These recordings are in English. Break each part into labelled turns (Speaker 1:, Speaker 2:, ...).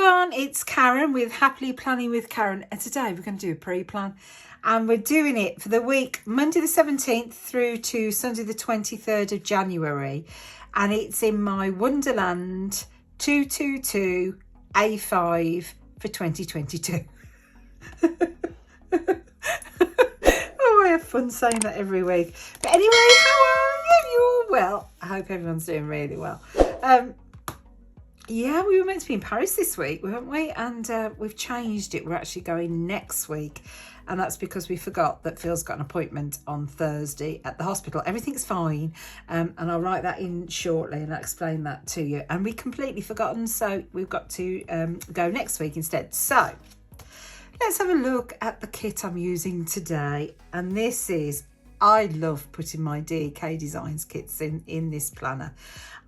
Speaker 1: everyone, it's Karen with Happily Planning with Karen, and today we're going to do a pre-plan, and we're doing it for the week Monday the 17th through to Sunday the 23rd of January, and it's in my Wonderland 222 A5 for 2022. Oh, I have fun saying that every week. But anyway, how are you? You're well. I hope everyone's doing really well. Yeah, we were meant to be in Paris this week, weren't we? And we've changed it. We're actually going next week. And that's because we forgot that Phil's got an appointment on Thursday at the hospital. Everything's fine. And I'll write that in shortly and I'll explain that to you. And we completely forgotten, so we've got to go next week instead. So let's have a look at the kit I'm using today. And this is, I love putting my DEK Designs kits in this planner.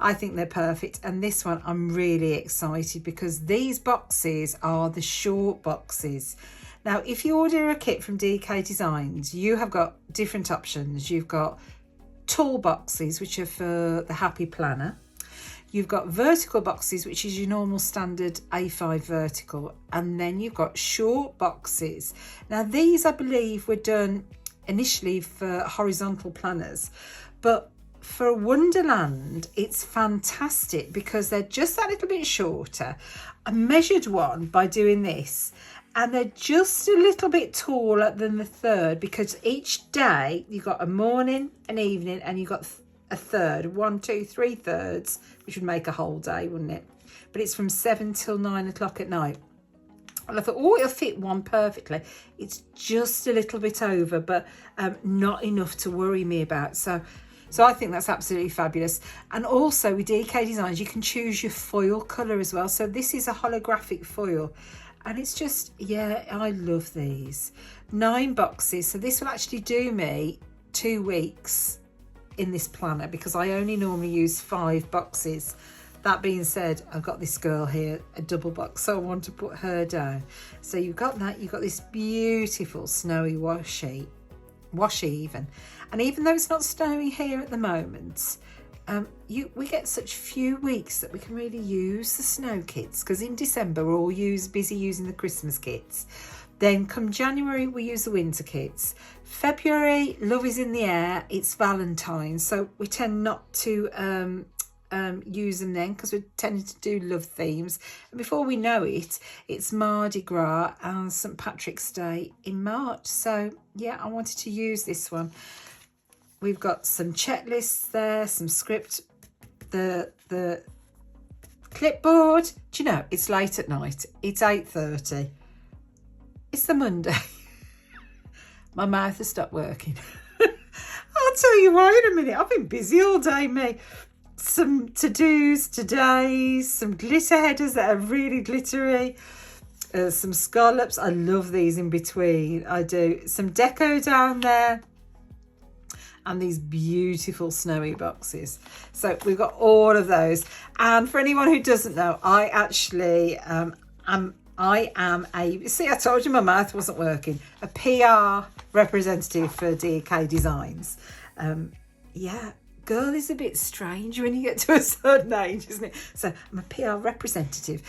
Speaker 1: I think they're perfect, and this one I'm really excited because these boxes are the short boxes. Now, if you order a kit from DEK Designs, you have got different options. You've got tall boxes, which are for the happy planner. You've got vertical boxes, which is your normal standard A5 vertical, and then you've got short boxes. Now, these I believe were done initially for horizontal planners, but for Wonderland it's fantastic because they're just that little bit shorter. I measured one by doing this, and they're just a little bit taller than the third because each day you've got a morning, an evening, and you've got a third, 1, 2, 3 thirds, which would make a whole day, wouldn't it? But it's from 7 till 9 o'clock at night. And I thought, oh, it'll fit one perfectly. It's just a little bit over, but not enough to worry me about. So I think that's absolutely fabulous. And also with DEK Designs, you can choose your foil colour as well. So this is a holographic foil. And it's just, yeah, I love these. 9 boxes. So this will actually do me 2 weeks in this planner because I only normally use 5 boxes. That being said, I've got this girl here, a double box, so I want to put her down. So you've got that, you've got this beautiful snowy washi even. And even though it's not snowy here at the moment, we get such few weeks that we can really use the snow kits, because in December we're all busy using the Christmas kits. Then come January, we use the winter kits. February, love is in the air, it's Valentine's, so we tend not to use them then because we're tending to do love themes, and before we know it, it's Mardi Gras and St. Patrick's Day in March. So yeah, I wanted to use this one. We've got some checklists there, some script, the clipboard. Do you know, it's late at night, it's 8:30, it's the Monday. My mouth has stopped working. I'll tell you why in a minute. I've been busy all day, me. Some to-dos today, some glitter headers that are really glittery, some scallops. I love these in between. I do. Some deco down there, and these beautiful snowy boxes. So we've got all of those. And for anyone who doesn't know, I actually I am a, see, I told you my mouth wasn't working, a PR representative for DEK Designs. Yeah. Girl is a bit strange when you get to a certain age, isn't it? So I'm a PR representative.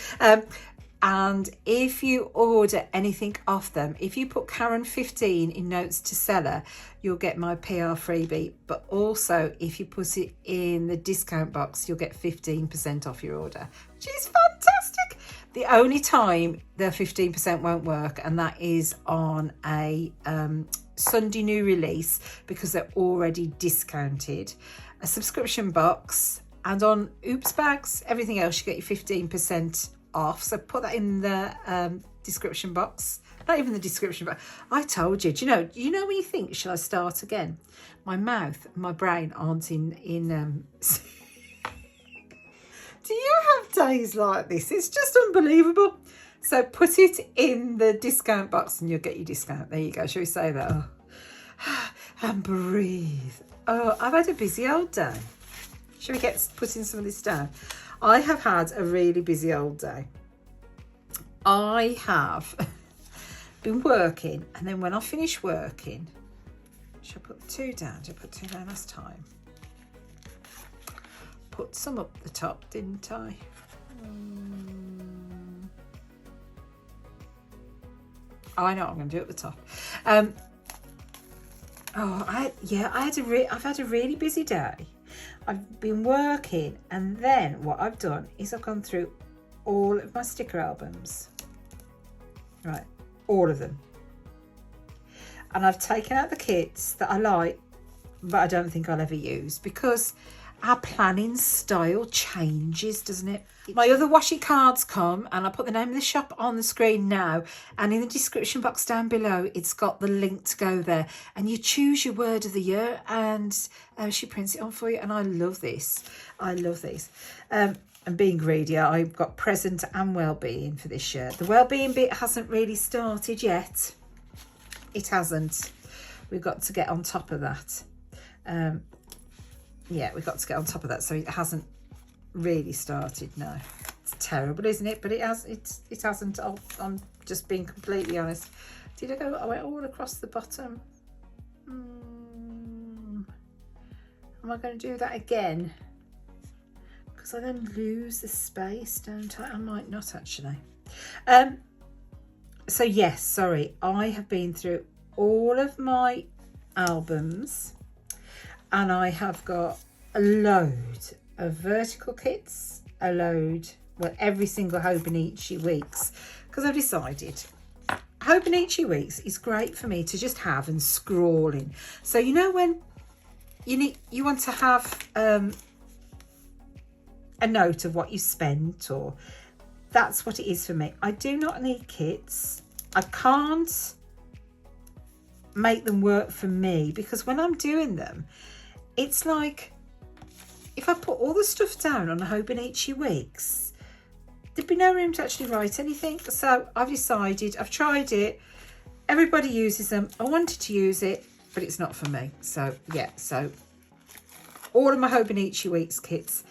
Speaker 1: And if you order anything off them, if you put Karen 15 in notes to seller, you'll get my PR freebie. But also if you put it in the discount box, you'll get 15% off your order, which is fantastic. The only time the 15% won't work, and that is on a Sunday new release, because they're already discounted. A subscription box, and on Oops bags, everything else you get your 15% off. So put that in the description box. Not even the description box. I told you. Do you know when you think, shall I start again? My mouth and my brain aren't in Do you have days like this? It's just unbelievable. So put it in the discount box and you'll get your discount. There you go. Shall we say that? Oh. And breathe. Oh, I've had a busy old day. Shall we get putting some of this down? I have had a really busy old day. I have been working, and then when I finish working, shall I put 2 down? Did I put 2 down last time? Put some up the top, didn't I? I know what I'm going to do at the top. I've had a really busy day. I've been working, and then what I've done is I've gone through all of my sticker albums. Right, all of them. And I've taken out the kits that I like, but I don't think I'll ever use, because our planning style changes, doesn't it? My other washi cards come, and I put the name of the shop on the screen now, and in the description box down below it's got the link to go there, and you choose your word of the year, and she prints it on for you. And I love this. And being greedy, I've got present and well-being for this year. The well-being bit hasn't really started yet. It hasn't. We've got to get on top of that. Yeah, we've got to get on top of that. So it hasn't really started now. It's terrible, isn't it? But it hasn't. I'm just being completely honest. Did I go? I went all across the bottom. Am I going to do that again? Because I then lose the space, don't I? I might not actually. So yes, sorry. I have been through all of my albums, and I have got a load of vertical kits, every single Hobonichi weeks, because I've decided Hobonichi weeks is great for me to just have and scrawling. So you know when you want to have a note of what you spent, or that's what it is for me. I do not need kits. I can't make them work for me, because when I'm doing them, it's like if I put all the stuff down on the Hobonichi weeks, there'd be no room to actually write anything. So I've decided, I've tried it, everybody uses them, I wanted to use it, but it's not for me. So yeah, so all of my Hobonichi weeks kits,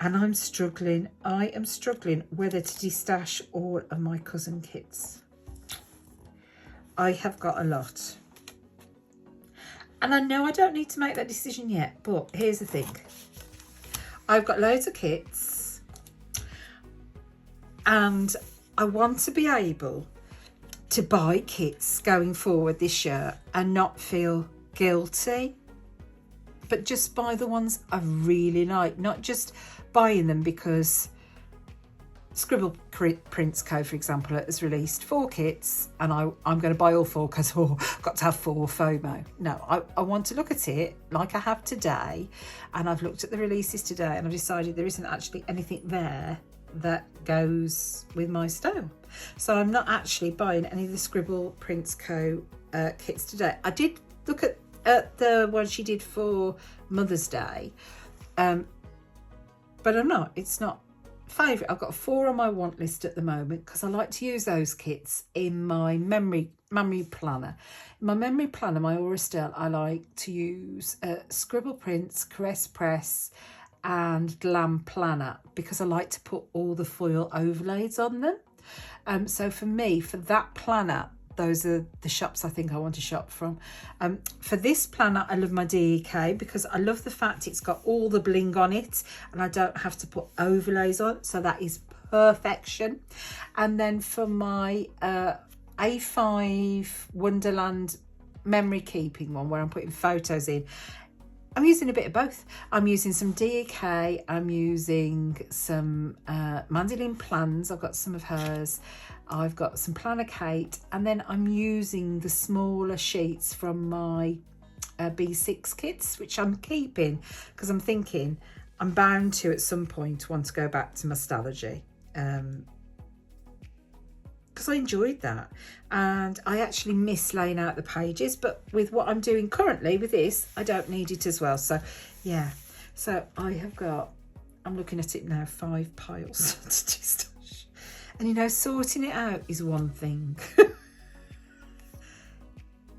Speaker 1: and I am struggling whether to destash all of my cousin kits. I have got a lot. And I know I don't need to make that decision yet, but here's the thing. I've got loads of kits, and I want to be able to buy kits going forward this year and not feel guilty, but just buy the ones I really like, not just buying them because Scribble Prints Co, for example, has released 4 kits, and I'm going to buy all 4 because I've got to have 4 FOMO. No, I want to look at it like I have today, and I've looked at the releases today, and I've decided there isn't actually anything there that goes with my style. So I'm not actually buying any of the Scribble Prints Co kits today. I did look at the one she did for Mother's Day, but I'm not. It's not favourite. I've got 4 on my want list at the moment because I like to use those kits in my memory planner. In my memory planner, my Aura Still, I like to use Scribble Prints, Caress Press and Glam Planner, because I like to put all the foil overlays on them. So for me, for that planner, those are the shops I think I want to shop from. For this planner, I love my DEK because I love the fact it's got all the bling on it and I don't have to put overlays on, so that is perfection. And then for my A5 Wonderland memory keeping one, where I'm putting photos in, I'm using a bit of both. I'm using some DEK, I'm using some Mandolin plans, I've got some of hers, I've got some Planner Kate, and then I'm using the smaller sheets from my B6 kits, which I'm keeping because I'm thinking I'm bound to at some point want to go back to Nostalgia, because I enjoyed that and I actually miss laying out the pages, but with what I'm doing currently with this, I don't need it as well. So yeah, so I have got, I'm looking at it now, 5 piles to distash. And you know, sorting it out is one thing.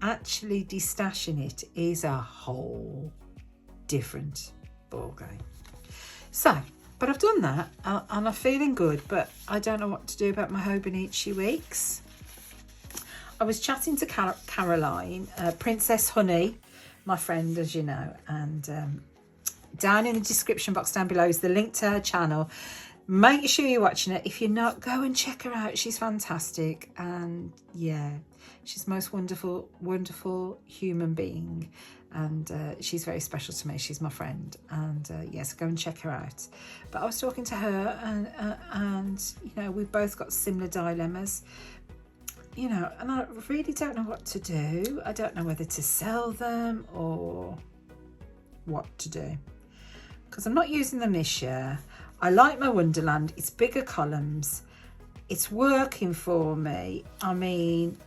Speaker 1: Actually destashing it is a whole different ballgame. So, but I've done that and I'm feeling good, but I don't know what to do about my Hobonichi weeks. I was chatting to Caroline, Princess Honey, my friend, as you know, and down in the description box down below is the link to her channel. make sure you're watching it. If you're not, go and check her out. She's fantastic. And yeah, she's the most wonderful, wonderful human being. And she's very special to me. She's my friend. And yes, go and check her out. But I was talking to her and you know, we've both got similar dilemmas. You know, and I really don't know what to do. I don't know whether to sell them or what to do. Because I'm not using them this year. I like my Wonderland. It's bigger columns. It's working for me. I mean,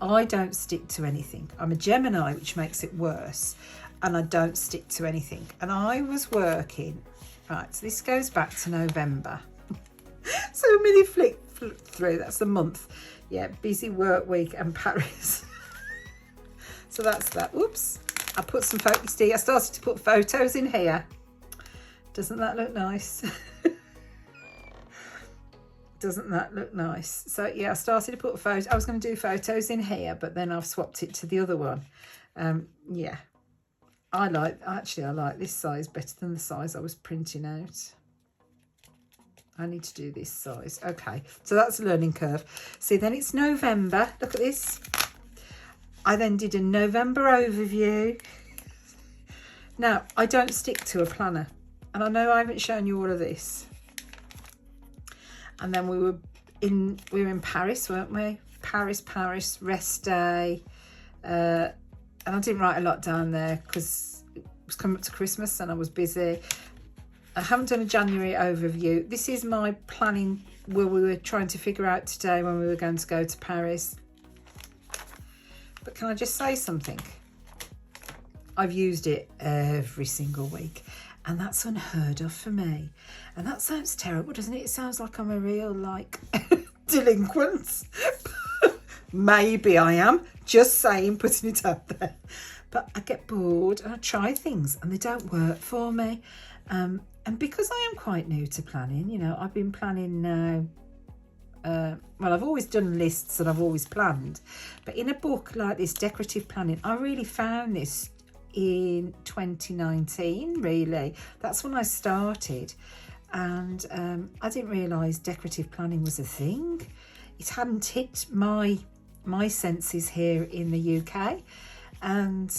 Speaker 1: I don't stick to anything. I'm a Gemini, which makes it worse. And I don't stick to anything. And I was working, right, so this goes back to November. So many flick through, that's the month. Yeah, busy work week and Paris. So that's that. Oops, I put some photos. I started to put photos in here. Doesn't that look nice? Doesn't that look nice? So yeah, I started to put photos. I was going to do photos in here, but then I've swapped it to the other one. Yeah, I like this size better than the size I was printing out. I need to do this size. Okay, so that's a learning curve. See, then it's November. Look at this. I then did a November overview. Now, I don't stick to a planner. And I know I haven't shown you all of this. And then we were in Paris, weren't we? Paris, rest day. And I didn't write a lot down there because it was coming up to Christmas and I was busy. I haven't done a January overview. This is my planning where we were trying to figure out today when we were going to go to Paris. But can I just say something? I've used it every single week. And that's unheard of for me. And that sounds terrible, doesn't it? It sounds like I'm a real, like, delinquent. Maybe I am. Just saying, putting it out there. But I get bored and I try things and they don't work for me. And because I am quite new to planning, you know, I've been planning now. Well, I've always done lists and I've always planned. But in a book like this, decorative planning, I really found this in 2019, really. That's when I started. And I didn't realise decorative planning was a thing. It hadn't hit my senses here in the UK. And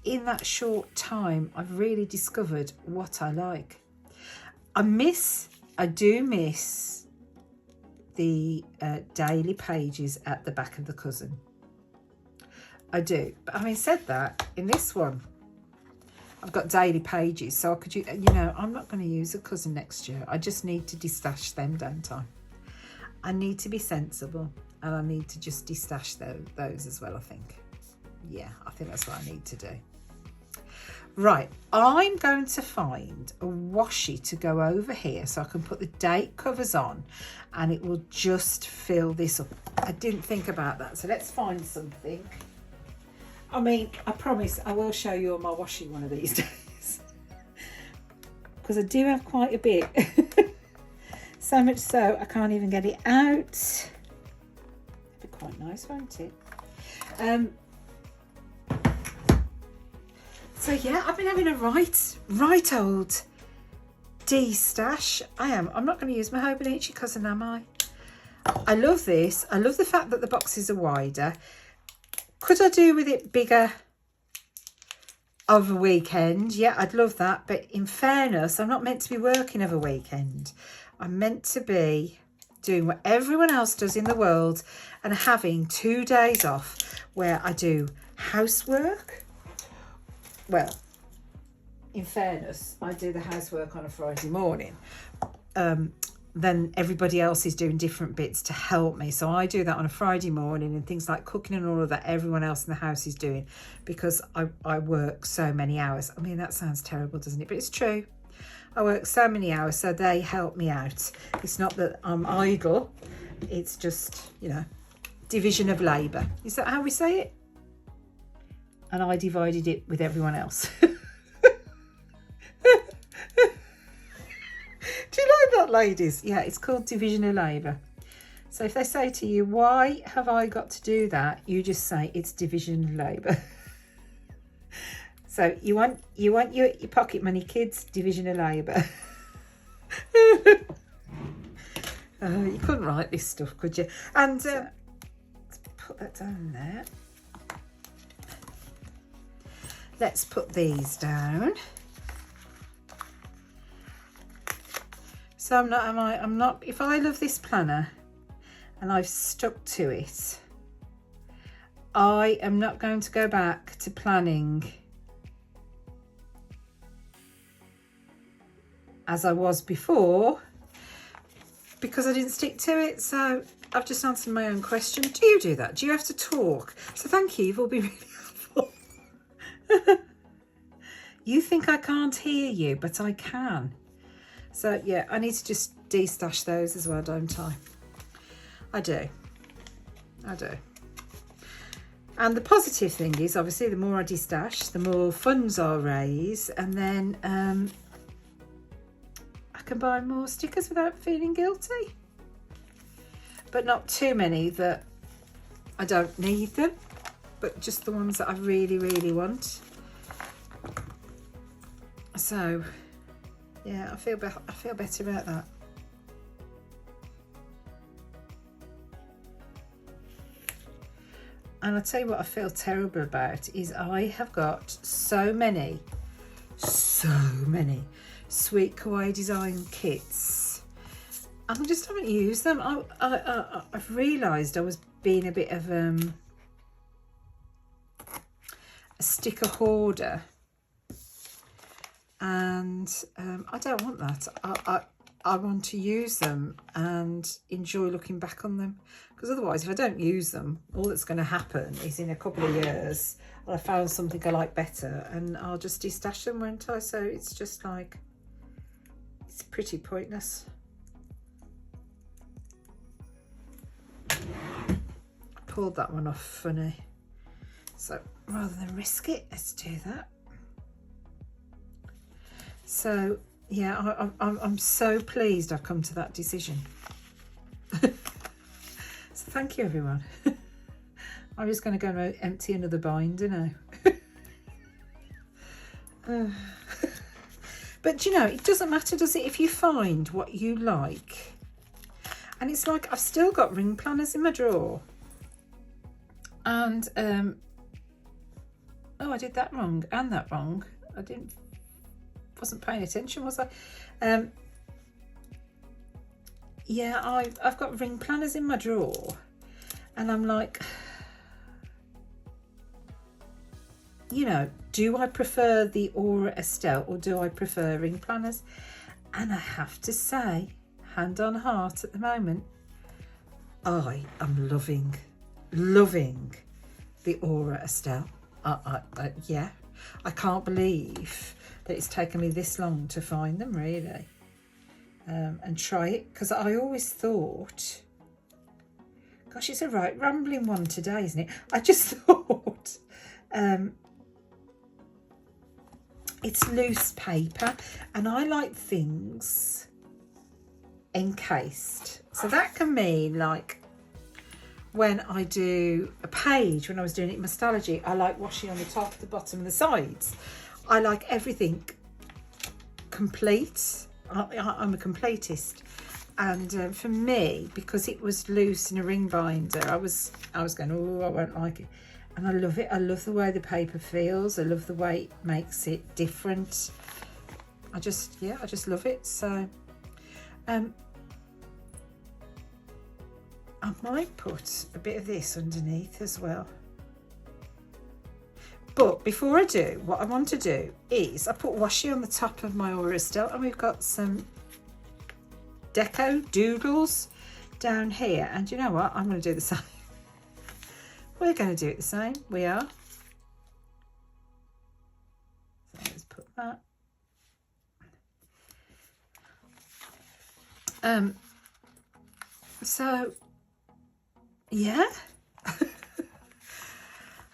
Speaker 1: in that short time, I've really discovered what I like. I do miss the daily pages at the back of the cousin. I do. But having said that, in this one, I've got daily pages. So I could, you know, I'm not going to use a cousin next year. I just need to destash them, don't I? I need to be sensible. And I need to just destash those as well, I think. Yeah, I think that's what I need to do. Right, I'm going to find a washi to go over here so I can put the date covers on and it will just fill this up. I didn't think about that, so let's find something. I mean, I promise I will show you all my washi one of these days. Because I do have quite a bit. So much so, I can't even get it out. That'd be quite nice, won't it? So yeah, I've been having a right old de-stash. I am. I'm not going to use my Hobonichi cousin, am I? I love this. I love the fact that the boxes are wider. Could I do with it bigger of a weekend? Yeah, I'd love that. But in fairness, I'm not meant to be working of a weekend. I'm meant to be doing what everyone else does in the world and having 2 days off where I do housework. Well, in fairness, I do the housework on a Friday morning. Then everybody else is doing different bits to help me. So I do that on a Friday morning, and things like cooking and all of that, everyone else in the house is doing, because I work so many hours. I mean, that sounds terrible, doesn't it? But it's true. I work so many hours, so they help me out. It's not that I'm idle. It's just, you know, division of labour. Is that how we say it? And I divided it with everyone else. Do you like that, ladies? Yeah, it's called division of labour. So if they say to you, why have I got to do that? You just say it's division of labour. So you want your pocket money, kids, division of labour. You couldn't write this stuff, could you? And let's put that down there. Let's put these down. So I'm not, if I love this planner and I've stuck to it, I am not going to go back to planning as I was before because I didn't stick to it. So I've just answered my own question. Do you do that? Do you have to talk? So thank you, you've all been really helpful. You think I can't hear you, but I can. So yeah, I need to just de-stash those as well, don't I? I do. And the positive thing is, obviously, the more I de-stash, the more funds I'll raise, and then I can buy more stickers without feeling guilty. But not too many that I don't need them, but just the ones that I really, really want. So yeah, I feel better about that. And I'll tell you what I feel terrible about is I have got so many sweet kawaii design kits and I just haven't used them. I've realised I was being a bit of a sticker hoarder. And I don't want that. I want to use them and enjoy looking back on them, because otherwise if I don't use them, all that's going to happen is in a couple of years I found something I like better and I'll just de-stash them, won't I? So it's just like, it's pretty pointless. I pulled that one off funny, so rather than risk it, let's do that. So yeah, I'm so pleased I've come to that decision. So thank you, everyone. I'm just going to go and empty another binder now. But you know, it doesn't matter, does it, if you find what you like? And it's like, I've still got ring planners in my drawer. And, oh, I did that wrong and that wrong. Wasn't paying attention, was I? Yeah, I've got ring planners in my drawer and I'm like, you know, do I prefer the Aura Estelle or do I prefer ring planners? And I have to say, hand on heart at the moment, I am loving the Aura Estelle. Yeah, I can't believe that it's taken me this long to find them, really, and try it, because I always thought, gosh, it's a right rambling one today, isn't it? I just thought it's loose paper and I like things encased. So that can mean, like, when I do a page, when I was doing it in Nostalgy, I like washi on the top, the bottom and the sides. I like everything complete. I'm a completist, and for me, because it was loose in a ring binder, I was going, oh, I won't like it, and I love it. I love the way the paper feels. I love the way it makes it different. I just love it. So I might put a bit of this underneath as well. But before I do, what I want to do is I put washi on the top of my Aura Estelle, and we've got some deco doodles down here. And you know what? I'm going to do the same. We're going to do it the same. We are. So let's put that. So yeah.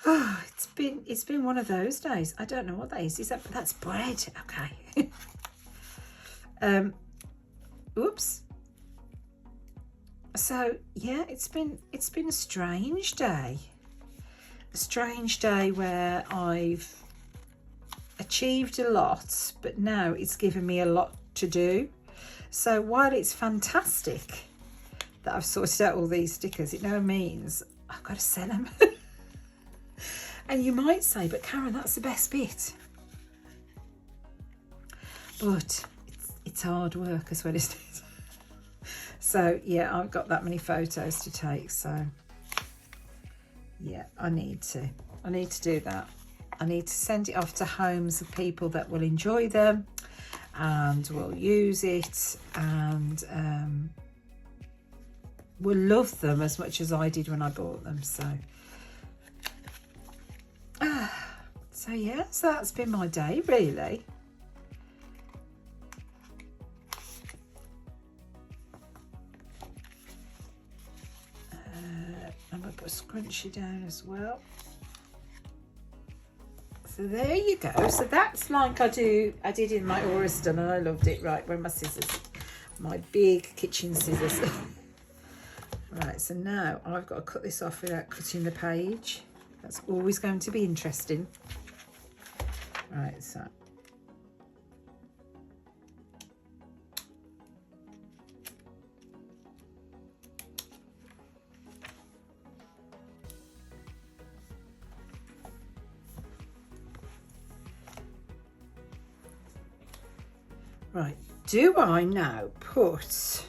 Speaker 1: Oh, it's been one of those days. I don't know what that is. That's bread? Okay. Oops. So yeah, it's been a strange day. A strange day where I've achieved a lot, but now it's given me a lot to do. So while it's fantastic that I've sorted out all these stickers, it now means I've got to sell them. And you might say, but Karen, that's the best bit. But it's hard work as well, isn't it? So yeah, I've got that many photos to take, so yeah, I need to do that. I need to send it off to homes of people that will enjoy them and will use it and will love them as much as I did when I bought them. So yeah, so that's been my day really. I'm going to put a scrunchie down as well. So there you go. So that's like I did in my Orriston, and I loved it. Right, where are my scissors? My big kitchen scissors. Right, so now I've got to cut this off without cutting the page. That's always going to be interesting. Right, so. Right, do I now put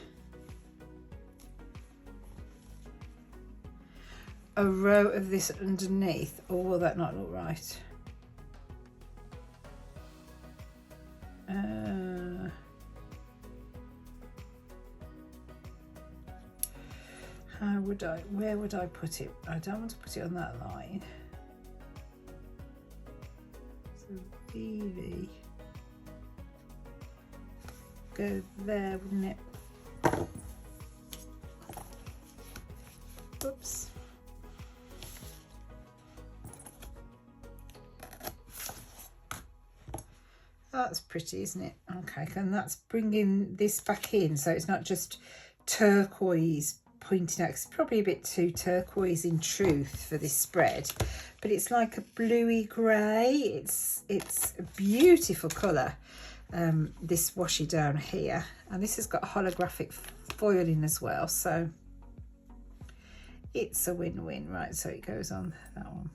Speaker 1: a row of this underneath, or will that not look right? Where would I put it? I don't want to put it on that line. So VV. Go there, wouldn't it? Oops. That's pretty, isn't it? Okay, and that's bringing this back in, so it's not just turquoise pointing out. It's probably a bit too turquoise in truth for this spread, but it's like a bluey grey. It's a beautiful colour. This washi down here, and this has got holographic foiling as well, so it's a win-win. Right, so it goes on that one.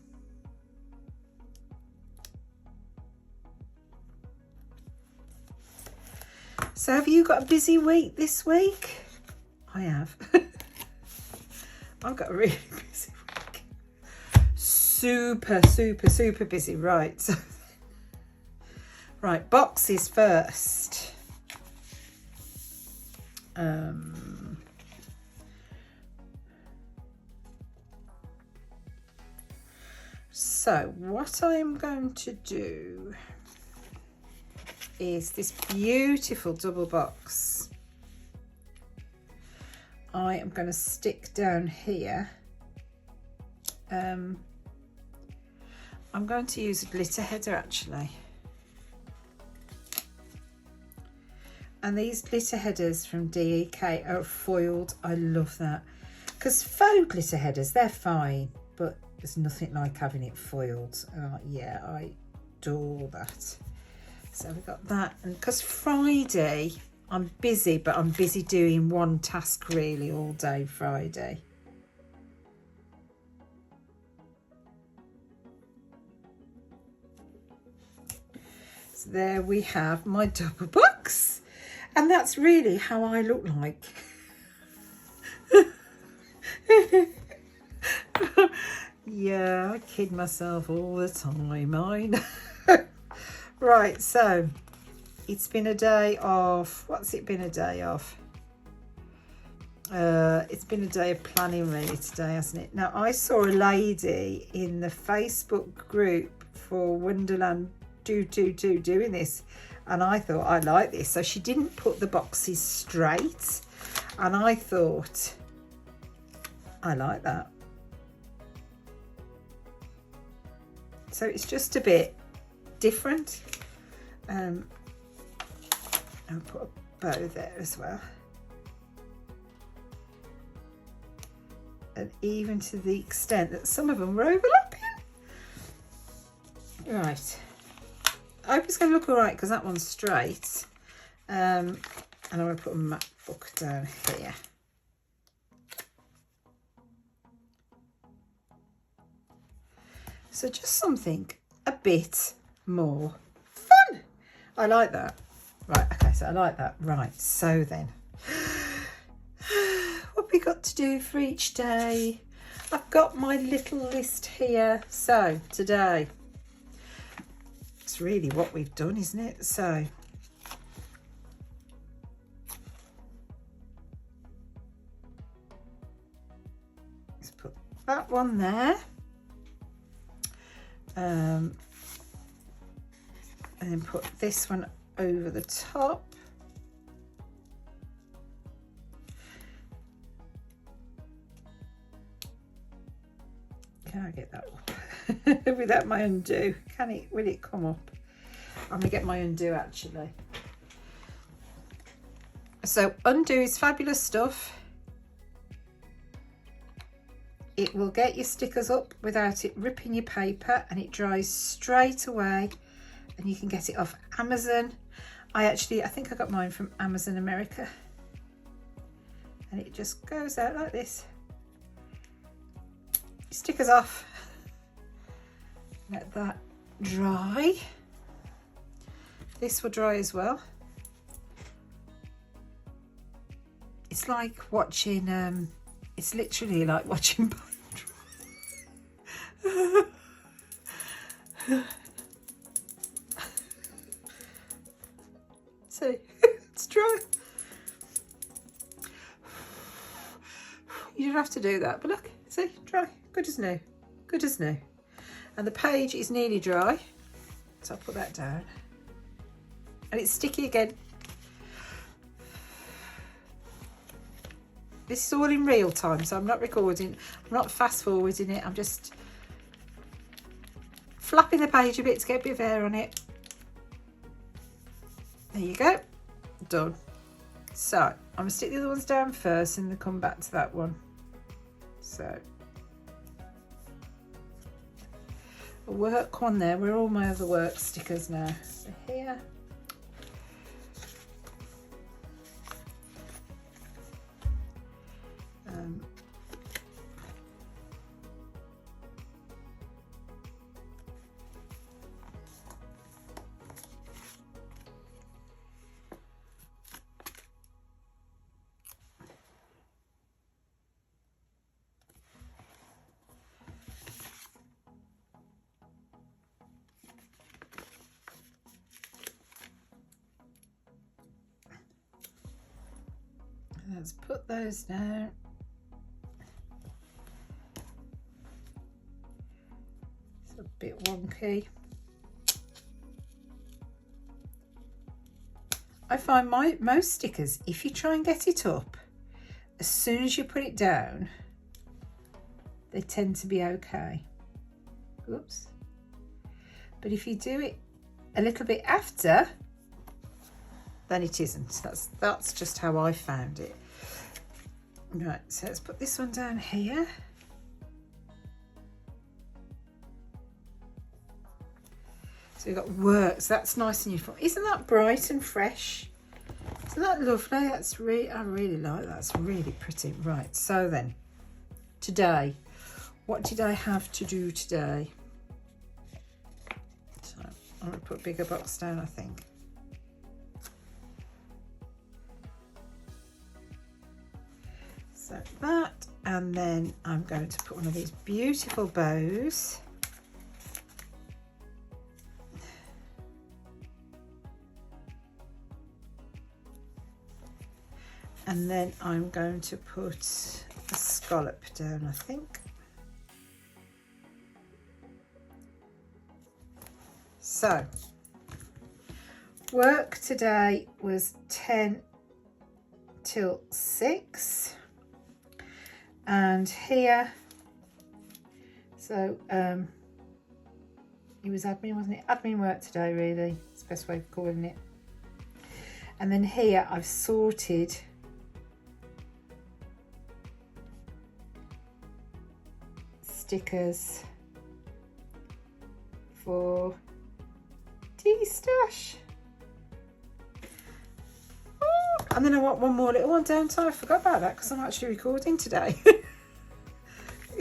Speaker 1: So have you got a busy week this week? I have. I've got a really busy week. Super busy. Right, so right, boxes first. So what I'm going to do is this beautiful double box. I am going to stick down here. I'm going to use a glitter header actually. And these glitter headers from DEK are foiled. I love that. Because faux glitter headers, they're fine, but there's nothing like having it foiled. Yeah, I adore that. So we've got that. And because Friday, I'm busy, but I'm busy doing one task really all day Friday. So there we have my double box. And that's really how I look like. Yeah, I kid myself all the time, I know. Right, so it's been a day of, what's it been a day of? It's been a day of planning really today, hasn't it? Now, I saw a lady in the Facebook group for WONDERLAND222 doing this, and I thought, I like this. So she didn't put the boxes straight, and I thought, I like that. So it's just a bit different. I'll put a bow there as well. And even to the extent that some of them were overlapping. Right. I hope it's going to look all right because that one's straight. And I'm going to put a MacBook down here. So just something a bit more fun. I like that. Right, okay, so I like that. Right, so then, what have we got to do for each day? I've got my little list here. So today, it's really what we've done, isn't it? So let's put that one there. And then put this one over the top. Can I get that up without my undo? Can it? Will it come up? I'm gonna get my undo actually. So undo is fabulous stuff. It will get your stickers up without it ripping your paper, and it dries straight away, and you can get it off Amazon. I think I got mine from Amazon America, and it just goes out like this. Your stickers off. Let that dry. This will dry as well. It's like watching, it's literally like watching paint dry. See, it's dry. You don't have to do that, but look, see, dry, good as new, good as new. And the page is nearly dry, so I'll put that down. And it's sticky again. This is all in real time, so I'm not recording, I'm not fast forwarding it, I'm just flapping the page a bit to get a bit of air on it. There you go, done. So I'm gonna stick the other ones down first and then come back to that one. So a work one there, where are all my other work stickers now? So here. Let's put those down. It's a bit wonky. I find most stickers, if you try and get it up, as soon as you put it down, they tend to be okay. Oops. But if you do it a little bit after, then it isn't. That's just how I found it. Right, so let's put this one down here. So we've got works. That's nice and uniform. Isn't that bright and fresh? Isn't that lovely? That's I really like that. It's really pretty. Right, so then today, what did I have to do today? So I'm going to put a bigger box down, I think. So that, and then I'm going to put one of these beautiful bows. And then I'm going to put a scallop down, I think. So, work today was 10 till 6. And here, so it was admin, wasn't it? Admin work today, really. It's the best way of calling it. And then here I've sorted stickers for tea stash. Oh, And then I want one more little one, don't I? I forgot about that because I'm actually recording today.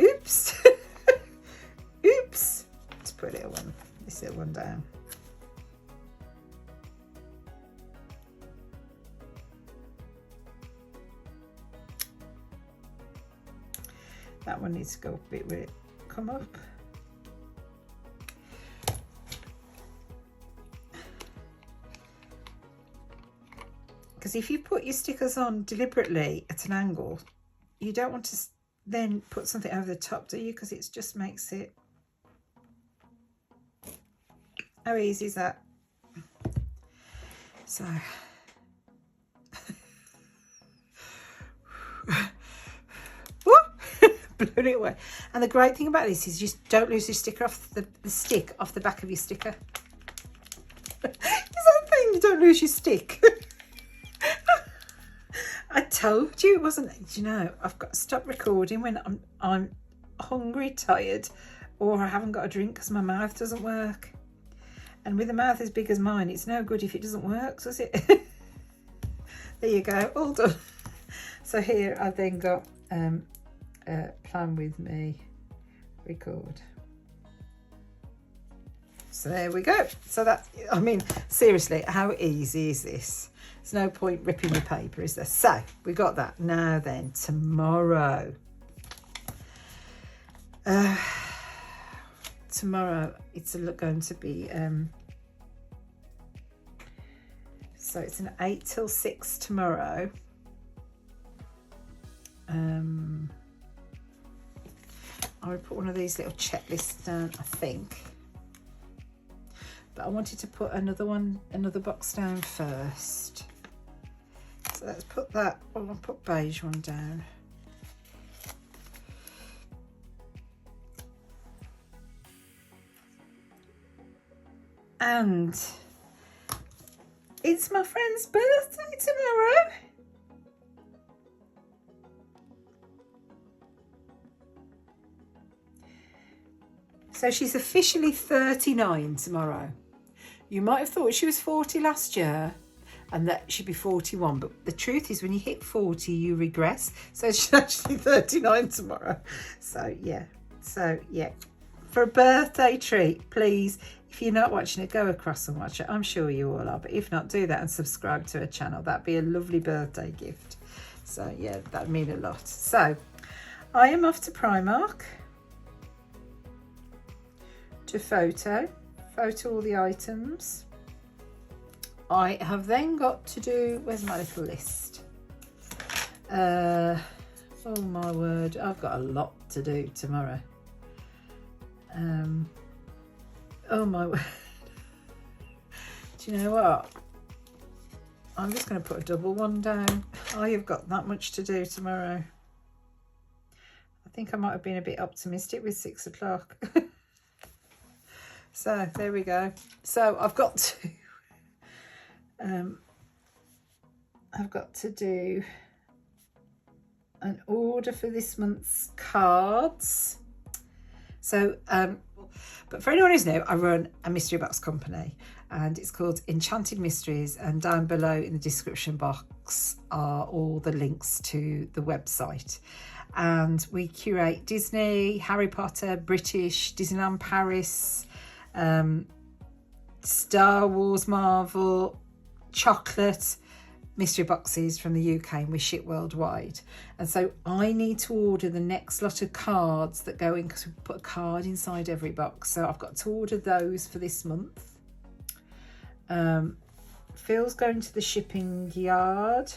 Speaker 1: Oops. Oops. Let's put a little one, this little one down. That one needs to go a bit where it come up. Because if you put your stickers on deliberately at an angle, you don't want to then put something over the top, do you? Because it just makes it... How easy is that? So... Blown it away. And the great thing about this is you just don't lose your sticker off the stick off the back of your sticker. Is that the thing? You don't lose your stick. I told you it wasn't. You know, I've got to stop recording when I'm hungry, tired, or I haven't got a drink because my mouth doesn't work. And with a mouth as big as mine, it's no good if it doesn't work, does it? There you go, all done. So here I've then got plan with me, record. So there we go. So that, I mean, seriously, how easy is this? There's no point ripping the paper, is there? So we got that. Now then, tomorrow. Tomorrow it's going to be so it's an 8 till 6 tomorrow. I would put one of these little checklists down, I think. But I wanted to put another box down first. So let's put that, oh, I'll put beige one down. And it's my friend's birthday tomorrow. So she's officially 39 tomorrow. You might have thought she was 40 last year and that she'd be 41, but the truth is when you hit 40, you regress. So she's actually 39 tomorrow. So yeah, for a birthday treat, please, if you're not watching it, go across and watch it. I'm sure you all are, but if not, do that and subscribe to her channel. That'd be a lovely birthday gift. So yeah, that'd mean a lot. So I am off to Primark to photo all the items. I have then got to do, where's my little list? Oh my word, I've got a lot to do tomorrow. Oh my word. Do you know what? I'm just going to put a double one down. I have got that much to do tomorrow. I think I might have been a bit optimistic with 6 o'clock. So there we go. So I've got to do an order for this month's cards. So but for anyone who's new, I run a mystery box company and it's called Enchanted Mysteries, and down below in the description box are all the links to the website. And we curate Disney, Harry Potter, British, Disneyland Paris, Star Wars, Marvel, chocolate mystery boxes from the UK, and we ship worldwide. And so I need to order the next lot of cards that go in, because we put a card inside every box. So I've got to order those for this month. Phil's going to the shipping yard,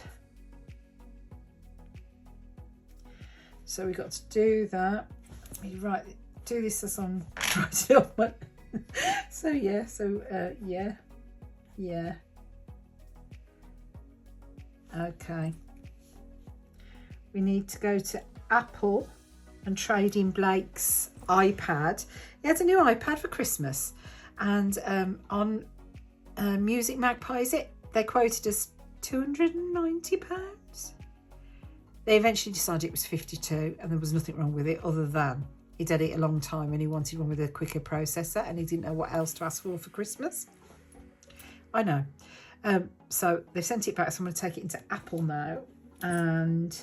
Speaker 1: so we got to do that. Let me do this as I'm writing it on. So yeah, yeah. Okay. We need to go to Apple and trade in Blake's iPad. He had a new iPad for Christmas, and on Music Magpie, is it? They quoted us £290. They eventually decided it was 52, and there was nothing wrong with it other than he'd had it a long time and he wanted one with a quicker processor, and he didn't know what else to ask for Christmas. I know. So they've sent it back, so I'm going to take it into Apple now, and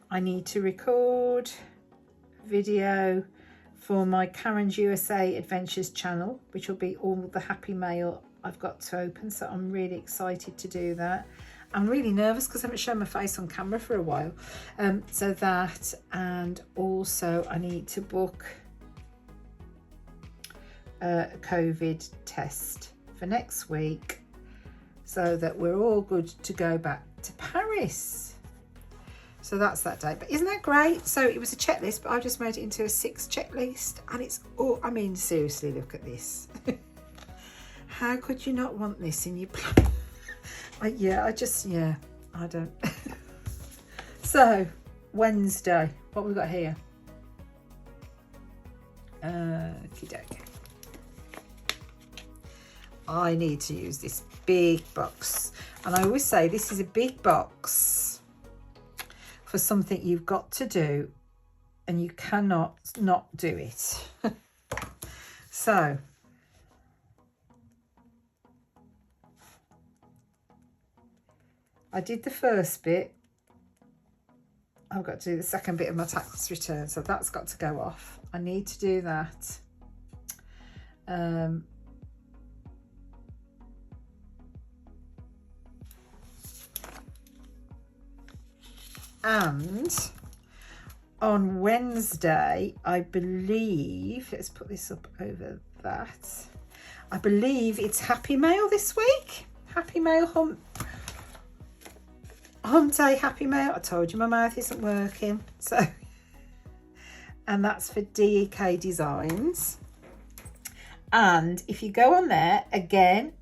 Speaker 1: I need to record video for my Karen's USA Adventures channel, which will be all the happy mail I've got to open, so I'm really excited to do that. I'm really nervous because I haven't shown my face on camera for a while. So that, and also I need to book a COVID test for next week so that we're all good to go back to Paris. So that's that day. But isn't that great? So it was a checklist, but I've just made it into a 6 checklist, and it's all, I mean, seriously, look at this. How could you not want this in your plan? I don't. So, Wednesday, what we got here? Okey-doke. I need to use this big box. And I always say this is a big box for something you've got to do, and you cannot not do it. So, I did the first bit. I've got to do the second bit of my tax return, so that's got to go off. I need to do that. And on Wednesday, I believe, let's put this up over that. I believe it's Happy Mail this week. Happy Mail Hump Day Happy Mail. I told you my mouth isn't working. So, and that's for DEK Designs. And if you go on there, again,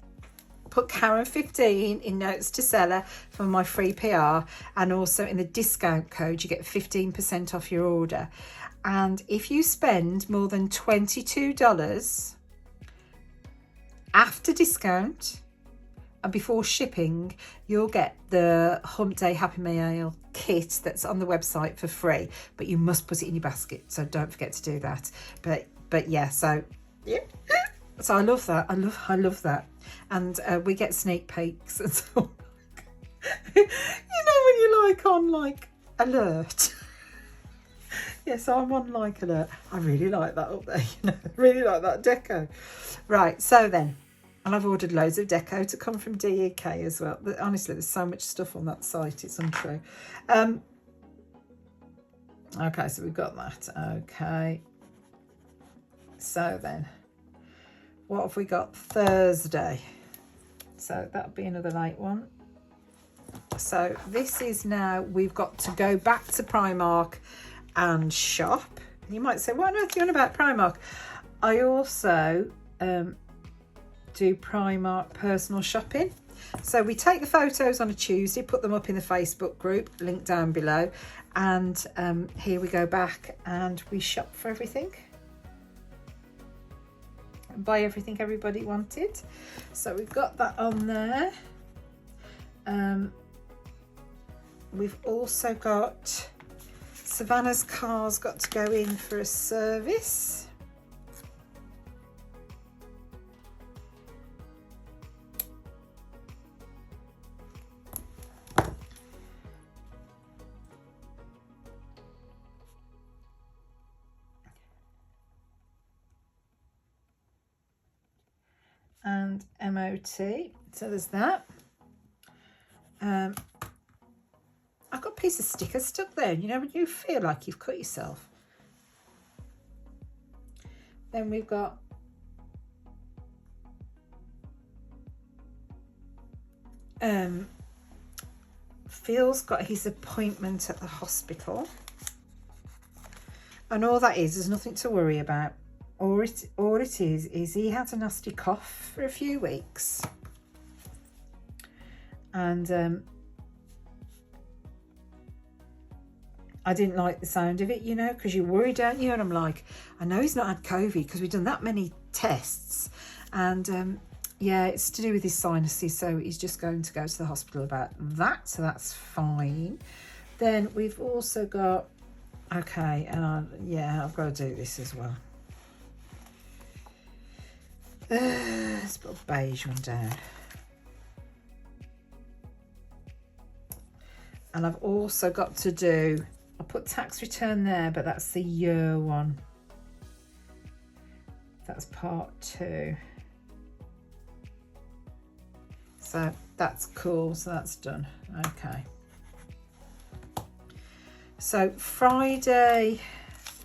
Speaker 1: put Karen 15 in notes to seller for my free PR, and also in the discount code you get 15% off your order. And if you spend more than $22 after discount and before shipping, you'll get the Hump Day Happy Mail kit that's on the website for free, but you must put it in your basket, so don't forget to do that. But yeah, so yeah, so I love that. I love that. And we get sneak peeks and so on. You know, when you're like on like alert. Yes, I'm on like alert. I really like that up there, you know. I really like that deco. Right, so then, and I've ordered loads of deco to come from DEK as well. But honestly, there's so much stuff on that site, it's untrue. Okay, so we've got that. Okay. So then, what have we got Thursday? So that'll be another late one. So this is now, we've got to go back to Primark and shop. You might say, what on earth are you on about Primark? I also do Primark personal shopping. So we take the photos on a Tuesday, put them up in the Facebook group, link down below, and here we go back and we shop for everything. Buy everything everybody wanted. So we've got that on there. We've also got Savannah's car's got to go in for a service. And MOT, so there's that. I've got a piece of sticker stuck there, you know, when you feel like you've cut yourself. Then we've got Phil's got his appointment at the hospital, and all that is, there's nothing to worry about. All it is he had a nasty cough for a few weeks, and I didn't like the sound of it, you know, because you worry, don't you? And I'm like, I know he's not had COVID because we've done that many tests, and yeah, it's to do with his sinuses, so he's just going to go to the hospital about that, so that's fine. Then we've also got, okay, and yeah, I've got to do this as well. Let's put a beige one down. And I've also got to do, I put tax return there, but that's the year one. That's part 2. So that's cool, so that's done. Okay. So Friday,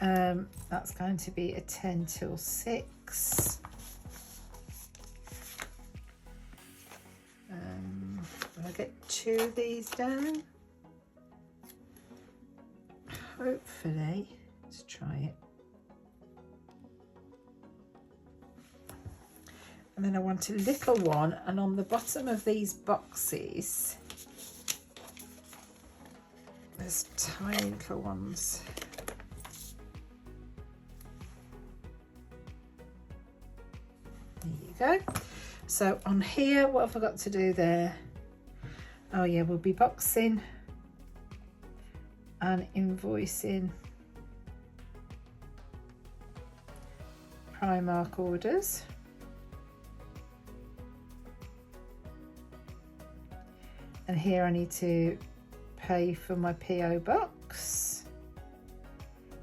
Speaker 1: that's going to be a 10 till 6. Will I get 2 of these down? Hopefully. Let's try it. And then I want a little one, and on the bottom of these boxes there's tiny little ones. There you go. So on here, what have I got to do there? Oh yeah, we'll be boxing and invoicing Primark orders. And here I need to pay for my PO box.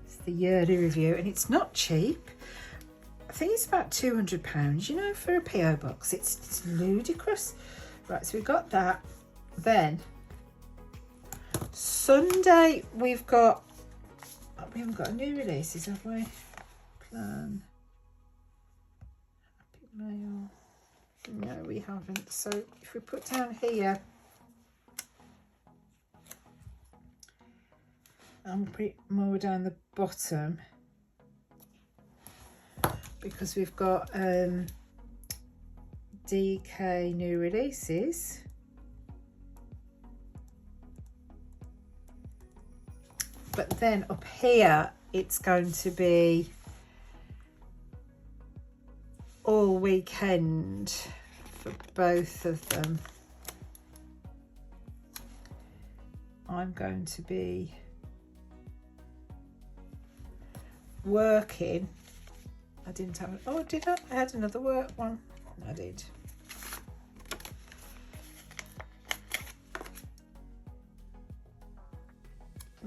Speaker 1: It's the yearly review, and it's not cheap. I think it's about £200, you know, for a PO box. It's ludicrous. Right, so we've got that. Then Sunday we haven't got a new releases, have we? Plan. Happy Mail. No, we haven't. So if we put down here, and put more down the bottom, because we've got DK new releases. But then up here, it's going to be all weekend for both of them. I'm going to be working. I didn't have, oh, did I? I had another work one. I did.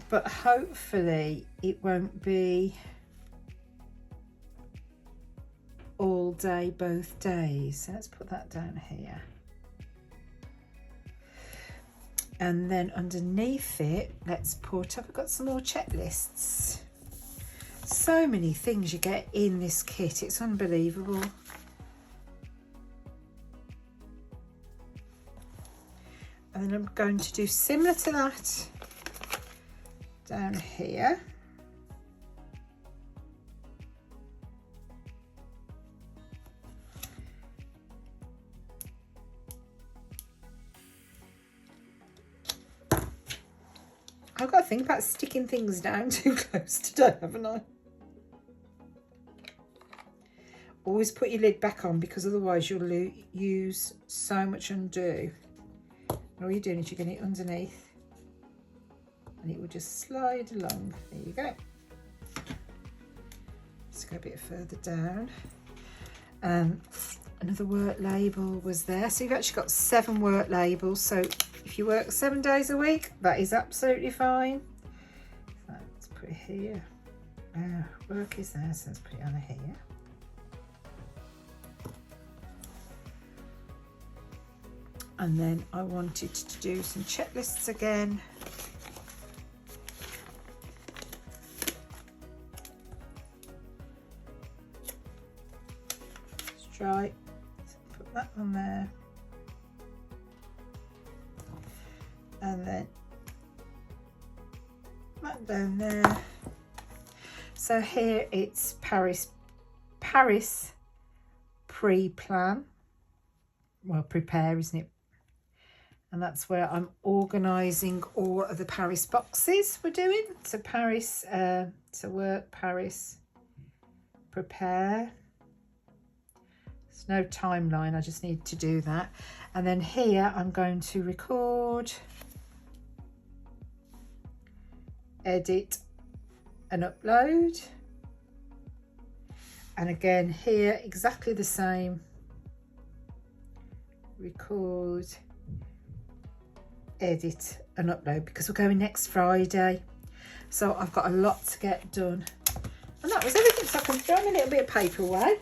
Speaker 1: But hopefully it won't be all day, both days. So let's put that down here. And then underneath it, let's put, have I got some more checklists? So many things you get in this kit, it's unbelievable. And then I'm going to do similar to that down here. I've got to think about sticking things down too close today, haven't I? Always put your lid back on, because otherwise you'll use so much undo. And all you're doing is you're getting it underneath, and it will just slide along. There you go. Let's go a bit further down. Another work label was there. So you've actually got 7 work labels. So if you work 7 days a week, that is absolutely fine. So let's put it here. Work is there, so let's put it on here. And then I wanted to do some checklists again. Let's try. Put that on there. And then that down there. So here it's Paris pre-plan. Well, prepare, isn't it? And that's where I'm organising all of the Paris boxes we're doing. So Paris, to work, Paris, prepare. There's no timeline, I just need to do that. And then here I'm going to record, edit and upload. And again here, exactly the same. Record, edit and upload because we're going next Friday. So I've got a lot to get done. And that was everything, so I can throw a little bit of paper away.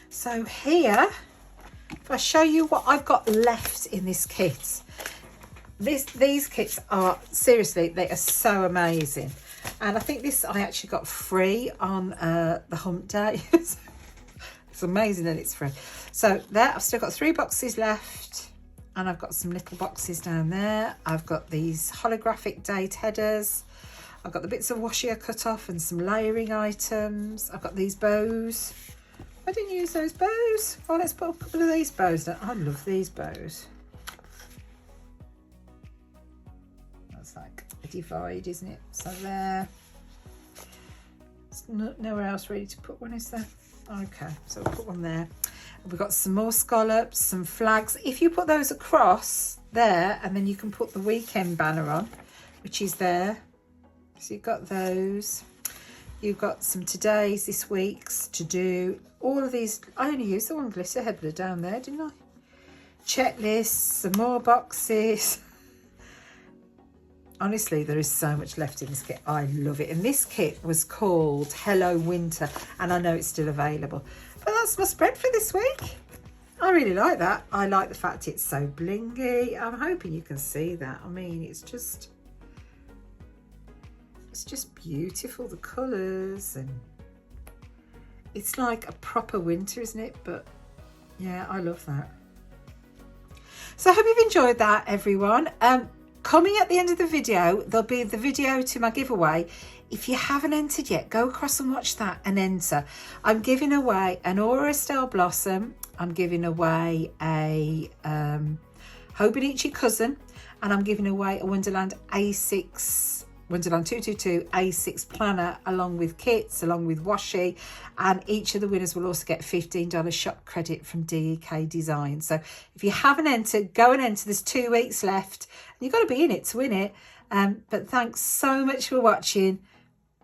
Speaker 1: So here, if I show you what I've got left in this kit. These kits are, seriously, they are so amazing. And I think this I actually got free on the hump day. It's amazing that it's free. So there, I've still got 3 boxes left. And I've got some little boxes down there. I've got these holographic date headers. I've got the bits of washi I cut off and some layering items. I've got these bows. I didn't use those bows. Oh, let's put a couple of these bows down. I love these bows. That's like a divide, isn't it? So there. There's nowhere else ready to put one, is there? Okay, so we'll put one there. We've got some more scallops, some flags. If you put those across there, and then you can put the weekend banner on, which is there. So you've got those. You've got some today's, this week's to do. All of these, I only used the one glitter header down there, didn't I? Checklists, some more boxes. Honestly, there is so much left in this kit. I love it. And this kit was called Hello Winter, and I know it's still available. But that's my spread for this week. I really like that. I like the fact it's so blingy. I'm hoping you can see that. I mean, it's just beautiful, the colours, and it's like a proper winter, isn't it? But yeah, I love that. So I hope you've enjoyed that, everyone. Coming at the end of the video, there'll be the video to my giveaway. If you haven't entered yet, go across and watch that and enter. I'm giving away an Aura Estelle Blossom. I'm giving away a Hobonichi Cousin, and I'm giving away a Wonderland A6 Wonderland 222 A6 planner, along with kits, along with washi, and each of the winners will also get $15 shop credit from DEK Design. So if you haven't entered, go and enter. There's 2 weeks left, and you've got to be in it to win it. But thanks so much for watching.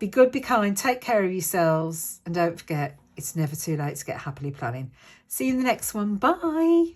Speaker 1: Be good, be kind, take care of yourselves, and don't forget, it's never too late to get happily planning. See you in the next one. Bye.